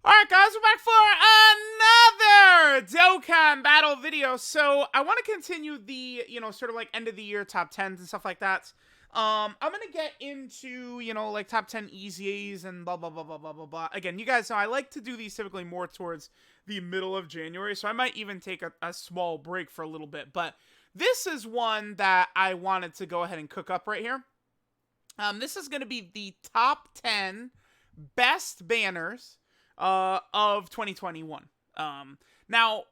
Alright guys, we're back for another Dokkan battle video. So I want to continue the, sort of like end of the year top 10s and stuff like that. I'm going to get into, like top 10 easies and blah, blah, blah, blah, blah, blah, blah. Again, you guys know I like to do these typically more towards the middle of January. So I might even take a small break for a little bit. But this is one that I wanted to go ahead and cook up right here. This is going to be the top 10 best banners of 2021. Now,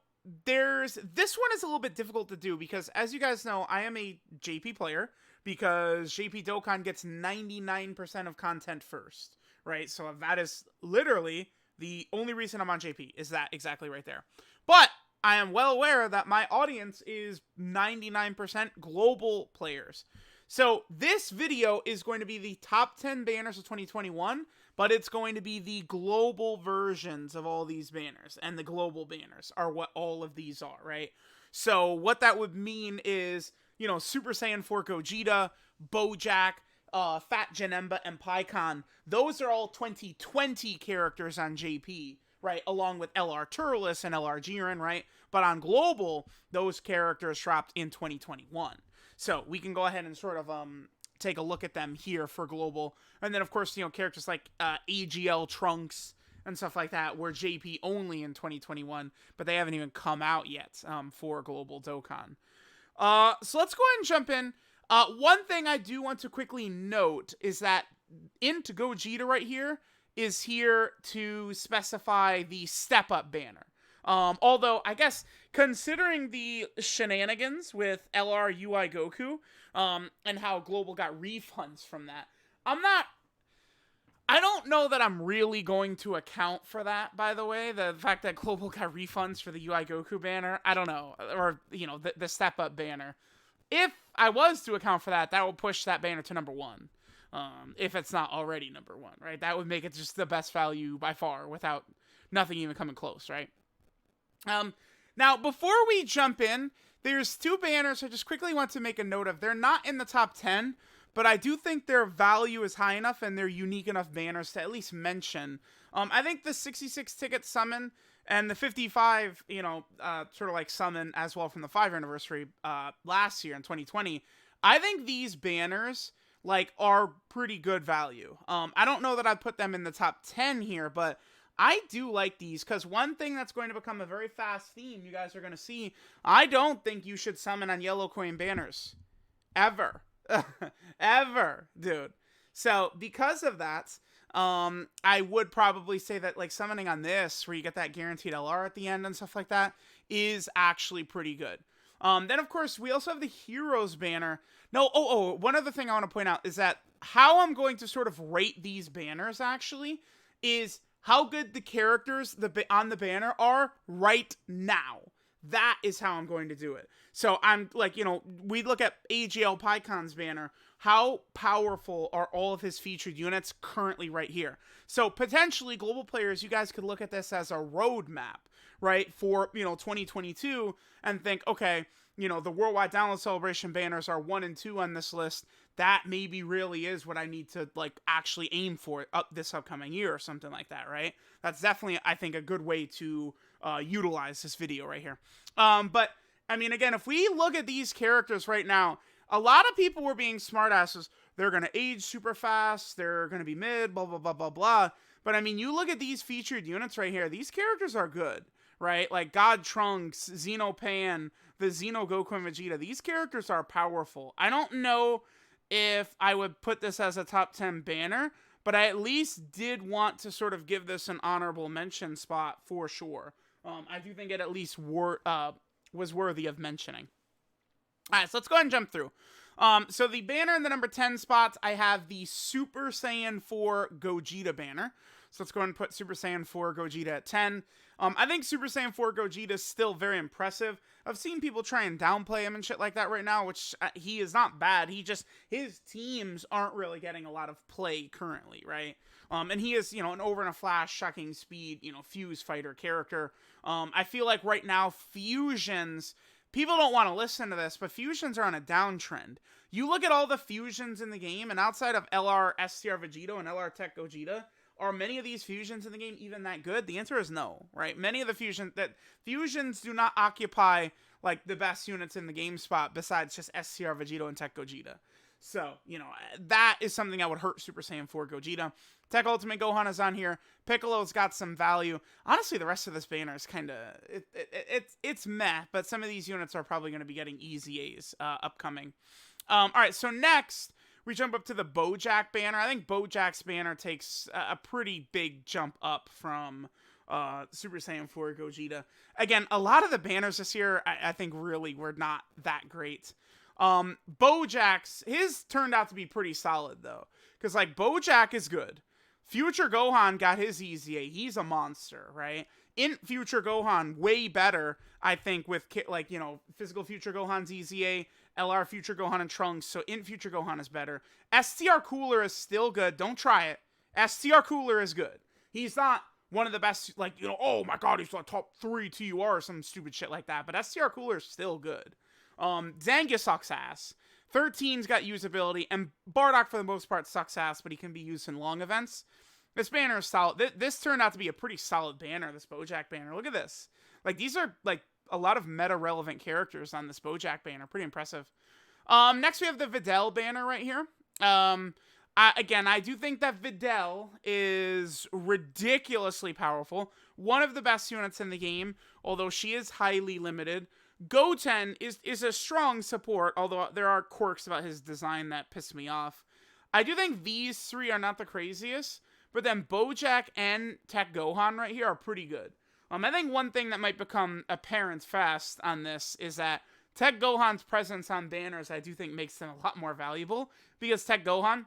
this one is a little bit difficult to do because, as you guys know, I am a JP player because JP Dokkan gets 99% of content first, right? So that is literally the only reason I'm on JP is that exactly right there. But I am well aware that my audience is 99% global players. So this video is going to be the top 10 banners of 2021, but it's going to be the global versions of all these banners, and the global banners are what all of these are, right? So what that would mean is, Super Saiyan 4 Gogeta, Bojack, Fat Janemba, and Piccolo. Those are all 2020 characters on JP, right? Along with LR Turles and LR Jiren, right? But on global, those characters dropped in 2021. So we can go ahead and sort of take a look at them here for global. And then, of course, characters like AGL Trunks and stuff like that were JP only in 2021, but they haven't even come out yet for global Dokkan. So let's go ahead and jump in. One thing I do want to quickly note is that Int Gogeta right here is here to specify the step-up banner. Although, I guess, considering the shenanigans with LR Ui Goku, and how Global got refunds from that, I don't know that I'm really going to account for that, by the way. The fact that Global got refunds for the Ui Goku banner, I don't know. Or, the step-up banner. If I was to account for that, that would push that banner to number 1. If it's not already number 1, right? That would make it just the best value by far without nothing even coming close, right? Now, before we jump in, there's 2 banners I just quickly want to make a note of. They're not in the top 10, but I do think their value is high enough and they're unique enough banners to at least mention. I think the 66 ticket summon and the 55, sort of like summon as well from the 5th anniversary last year in 2020, I think these banners are pretty good value. I don't know that I'd put them in the top 10 here, but I do like these because one thing that's going to become a very fast theme you guys are going to see, I don't think you should summon on yellow coin banners. Ever. Ever, dude. So, because of that, I would probably say that summoning on this, where you get that guaranteed LR at the end and stuff like that, is actually pretty good. Then, of course, we also have the Heroes banner. No, one other thing I want to point out is that how I'm going to sort of rate these banners, actually, is how good the characters on the banner are right now. That is how I'm going to do it. So I'm we look at AGL Picon's banner. How powerful are all of his featured units currently right here? So potentially, global players, you guys could look at this as a roadmap, right, for 2022 and think, okay, the Worldwide Download Celebration banners are 1 and 2 on this list. That maybe really is what I need to actually aim for this upcoming year or something like that, right? That's definitely, I think, a good way to utilize this video right here. But I mean, again, if we look at these characters right now, a lot of people were being smartasses. They're going to age super fast. They're going to be mid, blah, blah, blah, blah, blah. But I mean, you look at these featured units right here. These characters are good, right? Like God Trunks, Xenopan, the Xeno Goku and Vegeta. These characters are powerful. I don't know if I would put this as a top 10 banner, but I at least did want to sort of give this an honorable mention spot for sure. I do think it at least was worthy of mentioning. Alright, so let's go ahead and jump through. So the banner in the number 10 spots, I have the Super Saiyan 4 Gogeta banner. So let's go ahead and put Super Saiyan 4 Gogeta at 10. I think Super Saiyan 4 Gogeta is still very impressive. I've seen people try and downplay him and shit like that right now, which he is not bad. His teams aren't really getting a lot of play currently, right? And he is, an over in a flash, shocking speed, fuse fighter character. I feel like right now, fusions, people don't want to listen to this, but fusions are on a downtrend. You look at all the fusions in the game, and outside of LR STR Vegeta and LR Tech Gogeta, are many of these fusions in the game even that good? The answer is no, right? Many of the fusions do not occupy like the best units in the game spot besides just STR Vegeta and Tech Gogeta. So, you know, that is something that would hurt Super Saiyan 4 Gogeta. Tech Ultimate Gohan is on here. Piccolo's got some value. Honestly, the rest of this banner is kind of, it's meh, but some of these units are probably going to be getting easy A's upcoming. All right, so next, we jump up to the Bojack Banner. I think Bojack's banner takes a pretty big jump up from Super Saiyan 4 Gogeta. Again, a lot of the banners this year, I think really were not that great. Bojack's, his turned out to be pretty solid though, because like Bojack is good. Future Gohan got his EZA. He's a monster, right? In Future Gohan, way better, I think, with like, you know, physical Future Gohan's EZA, LR Future Gohan and Trunks. So in Future Gohan is better. STR Cooler is still good. Don't try it. STR Cooler is good. He's not one of the best, like, you know, oh my god, he's like top 3 TUR or some stupid shit like that. But STR Cooler is still good. Zangia sucks ass. 13's got usability, and Bardock for the most part sucks ass, but he can be used in long events. This banner is solid. This turned out to be a pretty solid banner, this Bojack banner. Look at this. Like, these are, like, a lot of meta-relevant characters on this Bojack banner. Pretty impressive. Next we have the Videl banner right here. I do think that Videl is ridiculously powerful. One of the best units in the game, although she is highly limited. Goten is a strong support, although there are quirks about his design that piss me off. I do think these three are not the craziest, but then Bojack and Tech Gohan right here are pretty good. I think one thing that might become apparent fast on this is that Tech Gohan's presence on banners, I do think, makes them a lot more valuable, because Tech Gohan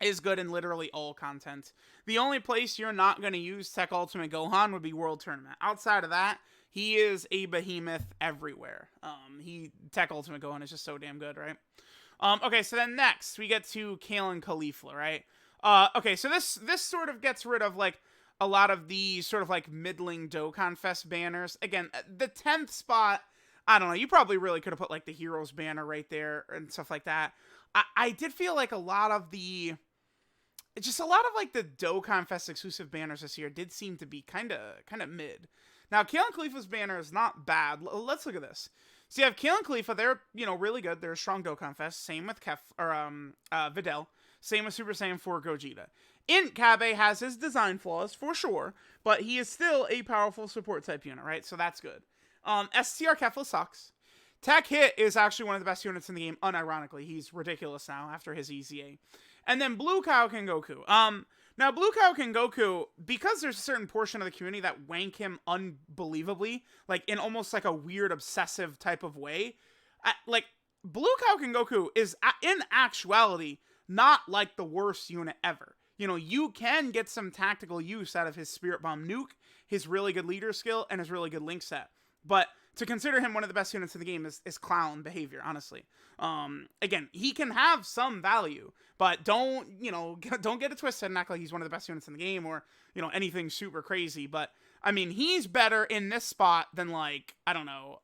is good in literally all content. The only place you're not going to use Tech Ultimate Gohan would be World Tournament. Outside of that, he is a behemoth everywhere. Tech Ultimate Gohan is just so damn good, right? Okay, so then next, we get to Kalyn Khalifa, right? Okay, so this sort of gets rid of, like, a lot of the sort of, like, middling Dokkan Fest banners. Again, the 10th spot, I don't know, you probably really could have put, like, the Heroes banner right there and stuff like that. I did feel like a lot of, like, the Dokkan Fest exclusive banners this year did seem to be kind of mid. Now, Kalyn Khalifa's banner is not bad. Let's look at this. So you have Kalyn Khalifa, they're, you know, really good. They're a strong Dokkan Fest. Same with Videl. Same with Super Saiyan 4 Gogeta. Kabe has his design flaws, for sure, but he is still a powerful support type unit, right? So that's good. STR Kefla sucks. Tech Hit is actually one of the best units in the game, unironically. He's ridiculous now after his EZA. And then Blue Kaioken Goku. Now, Blue Kaioken Goku, because there's a certain portion of the community that wank him unbelievably, like, in almost, like, a weird, obsessive type of way, like, Blue Kaioken Goku is, in actuality, not, like, the worst unit ever. You know, you can get some tactical use out of his Spirit Bomb nuke, his really good leader skill, and his really good link set. But to consider him one of the best units in the game is clown behavior, honestly. Again, he can have some value, but don't get it twisted and act like he's one of the best units in the game or, you know, anything super crazy. But, I mean, he's better in this spot than, like, I don't know,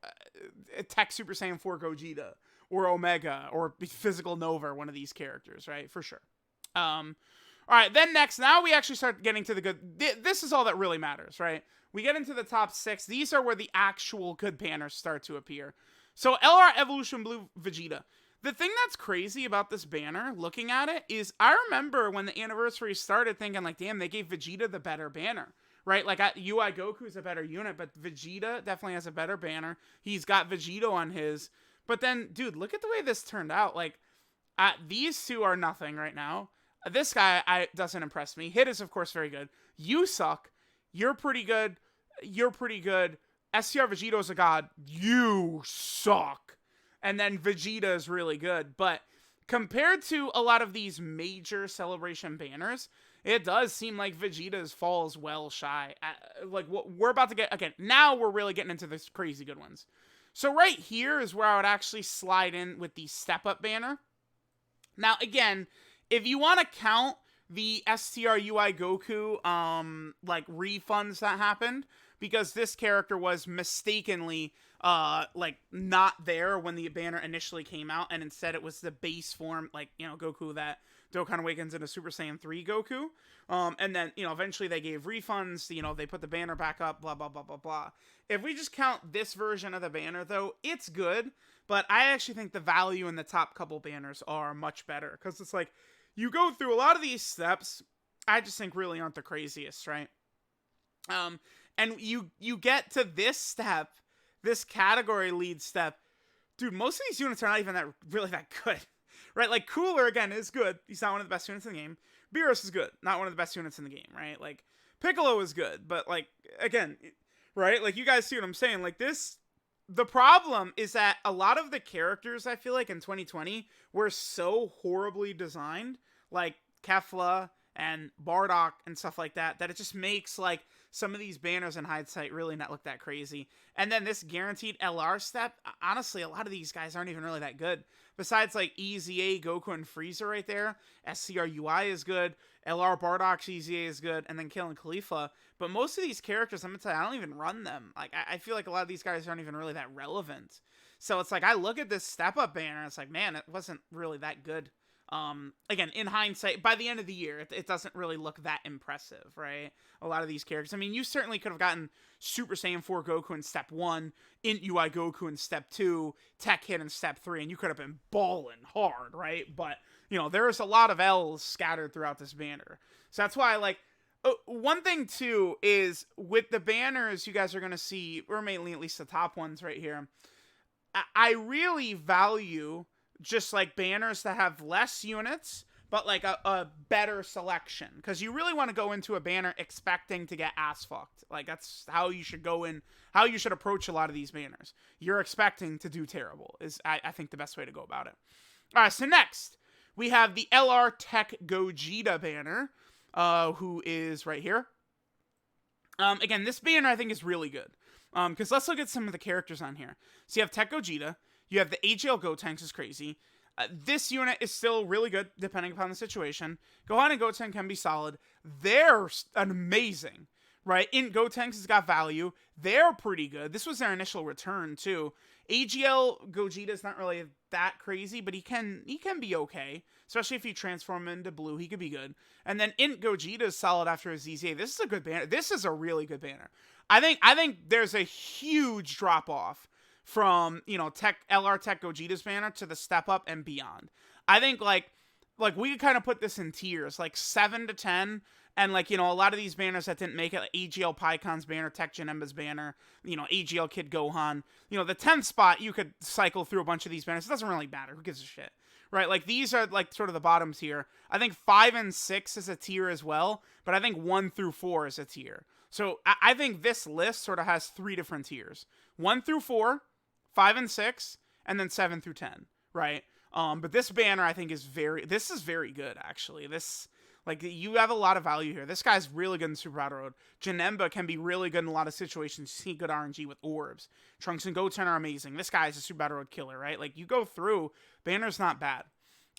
Tech Super Saiyan 4 Gogeta or Omega or Physical Nova, one of these characters, right? For sure. All right, then next, now we actually start getting to the good. This is all that really matters, right? We get into the top 6. These are where the actual good banners start to appear. So, LR Evolution Blue Vegeta. The thing that's crazy about this banner, looking at it, is I remember when the anniversary started thinking, like, damn, they gave Vegeta the better banner, right? Like, UI Goku is a better unit, but Vegeta definitely has a better banner. He's got Vegito on his. But then, dude, look at the way this turned out. Like, these two are nothing right now. This guy doesn't impress me. Hit is, of course, very good. You suck. You're pretty good. You're pretty good. STR Vegito's a god. You suck. And then Vegeta is really good. But compared to a lot of these major celebration banners, it does seem like Vegeta's falls well shy. Like, what we're about to get, again, now we're really getting into this crazy good ones. So right here is where I would actually slide in with the Step Up banner. Now, again, if you want to count the STR UI Goku, like, refunds that happened, because this character was mistakenly, like, not there when the banner initially came out, and instead it was the base form, like, you know, Goku that Dokkan awakens into Super Saiyan 3 Goku. And then, eventually they gave refunds, they put the banner back up, blah, blah, blah, blah, blah. If we just count this version of the banner, though, it's good, but I actually think the value in the top couple banners are much better, because it's like, you go through a lot of these steps, I just think really aren't the craziest, right? And you get to this step, this category lead step, dude, most of these units are not even really that good, right? Like, Cooler, again, is good. He's not one of the best units in the game. Beerus is good. Not one of the best units in the game, right? Like, Piccolo is good, but, like, again, right? Like, you guys see what I'm saying? Like, the problem is that a lot of the characters, I feel like, in 2020 were so horribly designed, like Kefla and Bardock and stuff like that, that it just makes, like, some of these banners in hindsight really not look that crazy. And then this guaranteed LR step, honestly, a lot of these guys aren't even really that good. Besides, like, EZA, Goku, and Frieza right there, SCRUI is good, LR Bardock's EZA is good, and then Kalyn Khalifa. But most of these characters, I'm gonna tell you, I don't even run them. Like, I feel like a lot of these guys aren't even really that relevant. So it's like, I look at this step-up banner, and it's like, man, it wasn't really that good. Again, in hindsight, by the end of the year, it doesn't really look that impressive, right? A lot of these characters. I mean, you certainly could have gotten Super Saiyan 4 Goku in Step 1, Ui Goku in Step 2, Tech Hit in Step 3, and you could have been balling hard, right? But, there's a lot of L's scattered throughout this banner. So that's why, like, one thing, too, is with the banners you guys are going to see, or mainly at least the top ones right here, I really value just, like, banners that have less units, but, like, a better selection. Because you really want to go into a banner expecting to get ass fucked. Like, that's how you should go in, how you should approach a lot of these banners. You're expecting to do terrible, is, I think, the best way to go about it. Alright, so next, we have the LR Tech Gogeta banner, who is right here. Again, this banner, I think, is really good. Because let's look at some of the characters on here. So you have Tech Gogeta. You have the AGL Gotenks is crazy. This unit is still really good, depending upon the situation. Gohan and Goten can be solid. They're amazing, right? Gotenks has got value. They're pretty good. This was their initial return, too. AGL Gogeta is not really that crazy, but he can be okay. Especially if you transform him into blue, he could be good. And then Gogeta is solid after his ZZA. This is a good banner. This is a really good banner. I think there's a huge drop-off from, LR Tech Gogeta's banner to the step up and beyond. I think, like we could kind of put this in tiers, like 7 to 10, and, like, a lot of these banners that didn't make it, like AGL Pycon's banner, Tech Janemba's banner, AGL Kid Gohan, the 10th spot, you could cycle through a bunch of these banners. It doesn't really matter. Who gives a shit? Right? Like, these are, like, sort of the bottoms here. I think 5 and 6 is a tier as well, but I think 1 through 4 is a tier. So I think this list sort of has 3 different tiers. 1 through 4, 5 and 6, and then 7 through 10, right? But this banner, I think, is very good, actually. This, like, you have a lot of value here. This guy's really good in Super Battle Road. Janemba can be really good in a lot of situations. You see good RNG with orbs. Trunks and Goten are amazing. This guy's a Super Battle Road killer, right? Like, you go through, banner's not bad.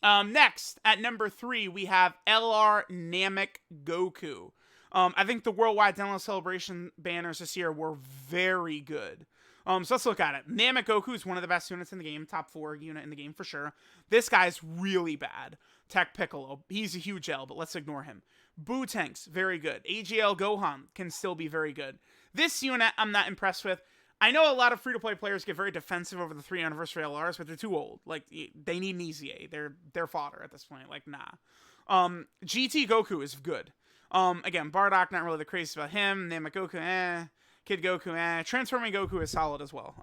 Next, at number 3, we have LR Namek Goku. I think the Worldwide Dental Celebration banners this year were very good. So let's look at it. Namek Goku is one of the best units in the game. Top 4 unit in the game for sure. This guy's really bad. Tech Piccolo. He's a huge L, but let's ignore him. Bootanks, very good. AGL Gohan can still be very good. This unit, I'm not impressed with. I know a lot of free-to-play players get very defensive over the 3 anniversary LRs, but they're too old. Like, they need an EZA. They're fodder at this point. Like, nah. GT Goku is good. Again, Bardock, not really the craziest about him. Namek Goku, Kid Goku, Transforming Goku is solid as well.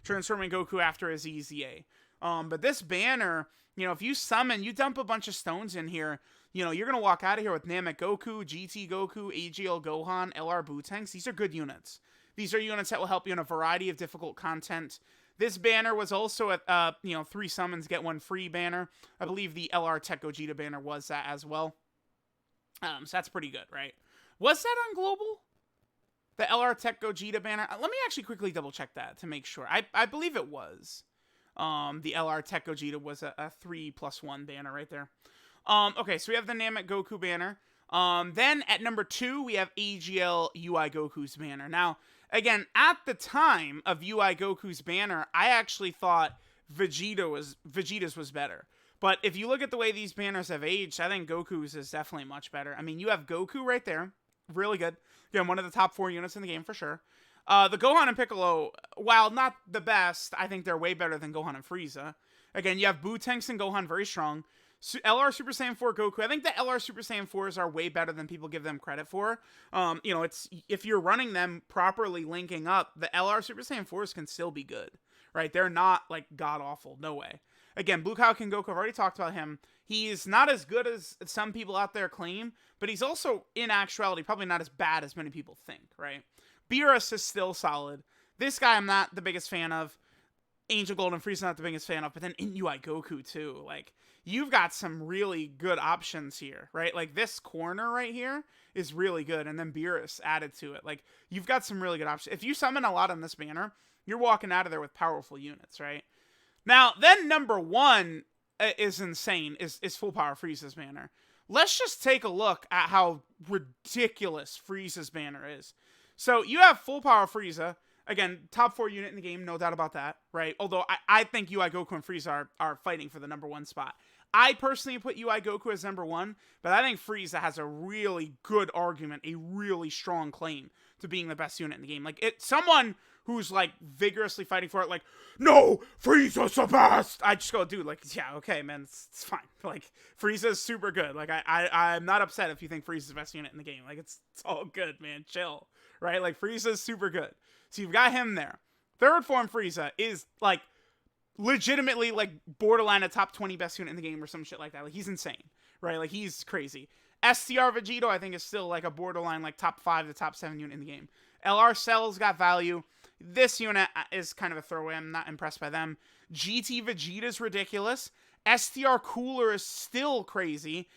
Transforming Goku after his EZA. But this banner, if you summon, you dump a bunch of stones in here, you're going to walk out of here with Namek Goku, GT Goku, AGL Gohan, LR Bootanks. These are good units. These are units that will help you in a variety of difficult content. This banner was also at, 3 summons, get 1 free banner. I believe the LR Tech Gogeta banner was that as well. So that's pretty good, right? Was that on Global? The LR Tech Gogeta banner? Let me actually quickly double check that to make sure. I believe it was. The LR Tech Gogeta was a 3+1 banner right there. Okay, so we have the Namek Goku banner. Then at number 2, we have Agl Ui Goku's banner. Now, again, at the time of Ui Goku's banner, I actually thought Vegeta's was better. But if you look at the way these banners have aged, I think Goku's is definitely much better. I mean, you have Goku right there. Really good. Again, one of the top 4 units in the game for sure. The Gohan and Piccolo, while not the best, I think they're way better than Gohan and Frieza. Again, you have Bootanks and Gohan very strong. LR Super Saiyan 4 Goku. I think the LR Super Saiyan 4s are way better than people give them credit for. It's if you're running them properly, linking up, the LR Super Saiyan 4s can still be good, right? They're not like god awful. No way. Again, Blue Cow King Goku. I've already talked about him. He's not as good as some people out there claim, but he's also in actuality probably not as bad as many people think, right? Beerus is still solid. This guy I'm not the biggest fan of. Angel Gold and Frieza not the biggest fan of, but then Ui Goku too. Like, you've got some really good options here, right? Like, this corner right here is really good, and then Beerus added to it. Like, you've got some really good options. If you summon a lot on this banner, you're walking out of there with powerful units, right? Now, then number 1 is insane, is Full Power Frieza's banner. Let's just take a look at how ridiculous Frieza's banner is. So, you have Full Power Frieza. Again, top 4 unit in the game, no doubt about that, right? Although I think Ui Goku and Frieza are fighting for the number 1 spot. I personally put Ui Goku as number 1, but I think Frieza has a really good argument, a really strong claim to being the best unit in the game. Like, someone who's, like, vigorously fighting for it, like, no, Frieza's the best! I just go, dude, like, yeah, okay, man, it's fine. Like, Frieza's super good. Like, I'm not upset if you think Frieza's the best unit in the game. Like, it's all good, man, chill, right? Like, Frieza's super good. So you've got him there. Third form Frieza is, like, legitimately, like, borderline a top 20 best unit in the game or some shit like that. Like, he's insane, right? Like, he's crazy. STR Vegeta, I think, is still, like, a borderline, like, top 5 to top 7 unit in the game. LR Cell's got value. This unit is kind of a throwaway. I'm not impressed by them. GT Vegeta's ridiculous. STR Cooler is still crazy.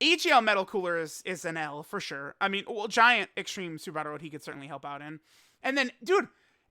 AGL Metal Cooler is an L, for sure. I mean, well, Giant Extreme Super Battle Road, he could certainly help out in. And then, dude,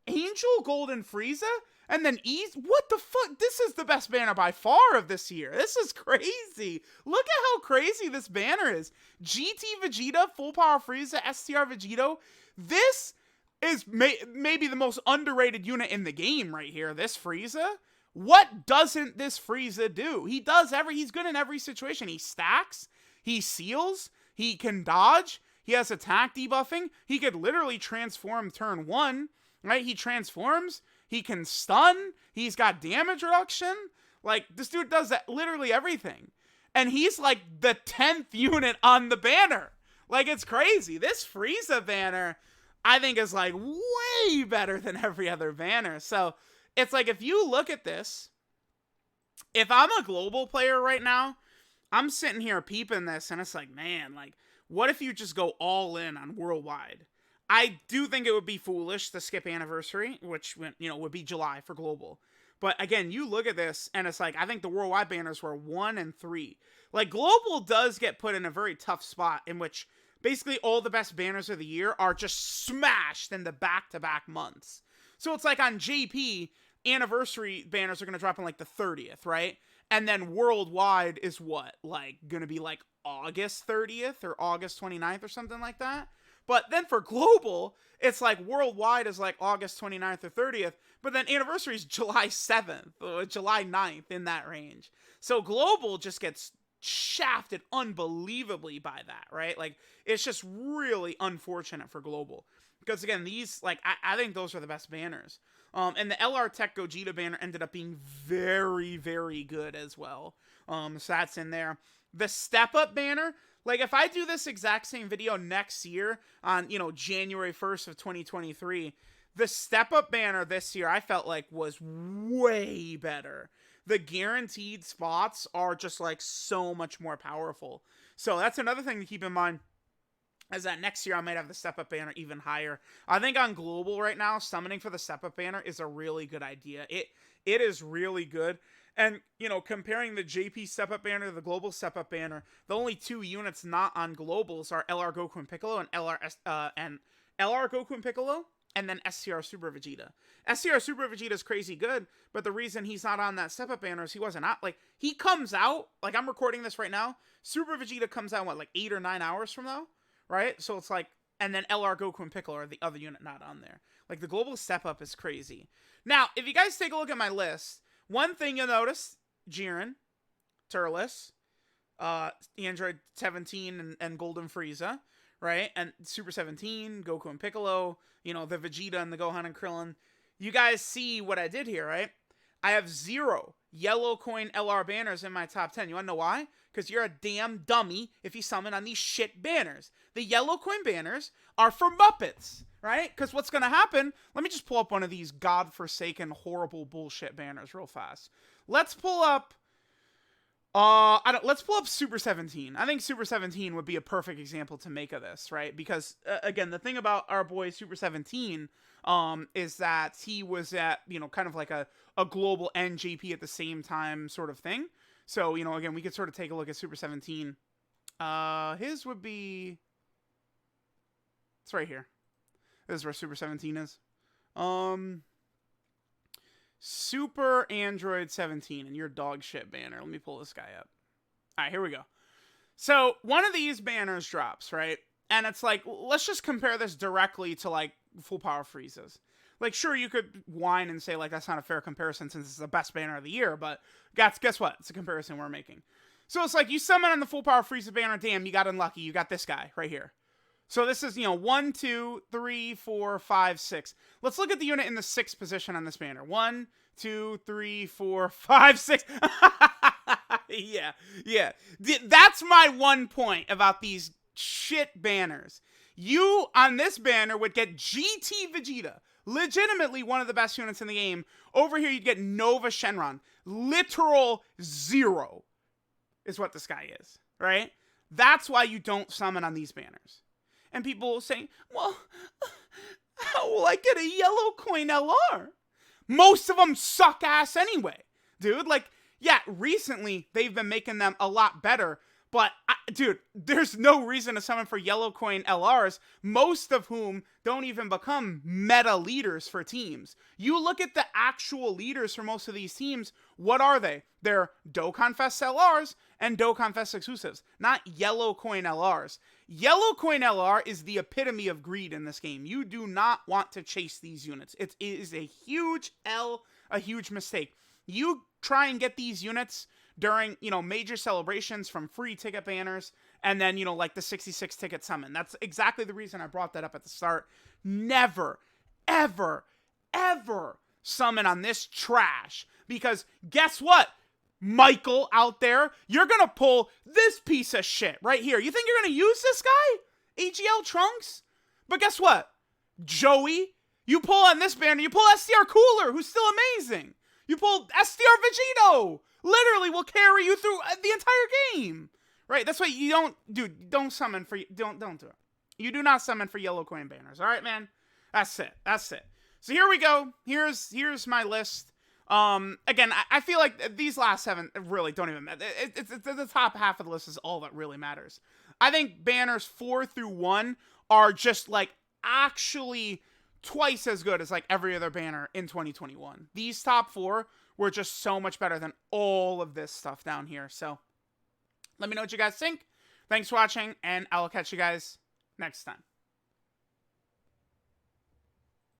Angel Golden Frieza, and then what the fuck? This is the best banner by far of this year. This is crazy. Look at how crazy this banner is. GT Vegeta, Full Power Frieza, STR Vegito. This is maybe the most underrated unit in the game right here, this Frieza. What doesn't this Frieza do? He's good in every situation. He stacks, he seals, he can dodge, he has attack debuffing. He could literally transform turn 1, right? He transforms. He can stun. He's got damage reduction. Like, this dude does that, literally everything. And he's like the 10th unit on the banner. Like, it's crazy. This Frieza banner, I think, is like way better than every other banner. So, it's like, if you look at this, if I'm a global player right now, I'm sitting here peeping this, and it's like, man, like, what if you just go all in on worldwide? I do think it would be foolish to skip anniversary, which, would be July for global. But again, you look at this, and it's like, I think the worldwide banners were 1 and 3. Like, global does get put in a very tough spot in which basically all the best banners of the year are just smashed in the back-to-back months. So it's like on JP, anniversary banners are going to drop on like the 30th, right? And then worldwide is what? Like, going to be like August 30th or August 29th or something like that. But then for global, it's like worldwide is like August 29th or 30th, but then anniversary is July 7th or July 9th, in that range. So global just gets shafted unbelievably by that, right? Like, it's just really unfortunate for global. Because again, these, like, I think those are the best banners. And the LR Tech Gogeta banner ended up being very, very good as well. So that's in there. The Step Up banner, like, if I do this exact same video next year on, January 1st of 2023, the Step Up banner this year I felt like was way better. The guaranteed spots are just, like, so much more powerful. So that's another thing to keep in mind, is that next year I might have the Step Up banner even higher. I think on global right now, summoning for the Step Up banner is a really good idea. It is really good. And, comparing the JP Step Up banner to the global Step Up banner, the only 2 units not on globals are LR Goku and Piccolo and LR Goku and Piccolo, and then STR Super Vegeta. STR Super Vegeta is crazy good, but the reason he's not on that Step Up banner is he wasn't out. Like, he comes out, like, I'm recording this right now, Super Vegeta comes out, what, like 8 or 9 hours from now? Right? So it's like, and then LR Goku and Piccolo are the other unit not on there. Like, the global Step Up is crazy. Now, if you guys take a look at my list, one thing you'll notice, Jiren, Turles, Android 17 and Golden Frieza, right? And Super 17, Goku and Piccolo, you know, the Vegeta and the Gohan and Krillin. You guys see what I did here, right? I have 0 yellow coin LR banners in my top 10. You want to know why? Because you're a damn dummy if you summon on these shit banners. The yellow coin banners are for Muppets, right? Because what's going to happen, let me just pull up one of these godforsaken, horrible bullshit banners real fast. Let's pull up, let's pull up Super 17. I think Super 17 would be a perfect example to make of this, right? Because, again, the thing about our boy Super 17 is that he was at, you know, kind of like a global NJP at the same time sort of thing. So, you know, again, we could sort of take a look at Super 17. His would be... It's right here. This is where Super 17 is. Super Android 17 and your dog shit banner. Let me pull this guy up. All right, here we go. So, one of these banners drops, right? And it's like, let's just compare this directly to, like, full power Friezas. Like, sure, you could whine and say, like, that's not a fair comparison since it's the best banner of the year, but guess what? It's a comparison we're making. So it's like, you summon on the full power Frieza banner, damn, you got unlucky. You got this guy right here. So this is, you know, 1, 2, 3, 4, 5, 6. Let's look at the unit in the 6th position on this banner. 1, 2, 3, 4, 5, 6. Yeah. That's my one point about these shit banners. You, on this banner, would get GT Vegeta. Legitimately one of the best units in the game. Over here, you'd get Nova Shenron. Literal 0 is what this guy is, right? That's why you don't summon on these banners. And people will say, well, how will I get a yellow coin LR? Most of them suck ass anyway, dude. Like, yeah, recently they've been making them a lot better. But, dude, there's no reason to summon for yellow coin LRs, most of whom don't even become meta leaders for teams. You look at the actual leaders for most of these teams, what are they? They're Dokkan Fest LRs and Dokkan Fest exclusives, not yellow coin LRs. Yellow coin LR is the epitome of greed in this game. You do not want to chase these units. It is a huge L, a huge mistake. You try and get these units during, you know, major celebrations from free ticket banners, and then, you know, like the 66 ticket summon. That's exactly the reason I brought that up at the start. Never, ever, ever summon on this trash. Because guess what, Michael out there? You're gonna pull this piece of shit right here. You think you're gonna use this guy? AGL Trunks? But guess what, Joey? You pull on this banner, you pull SDR Cooler, who's still amazing. You pull SDR Vegito. Literally will carry you through the entire game. Right? That's why you don't, dude, don't summon for, don't do it. You do not summon for yellow coin banners. All right, man? That's it. So here we go. Here's my list. Again, I feel like these last 7 really don't even matter. It's the top half of the list is all that really matters. I think banners 4 through 1 are just like actually twice as good as like every other banner in 2021. These top 4 were just so much better than all of this stuff down here. So let me know what you guys think. Thanks for watching, and I will catch you guys next time.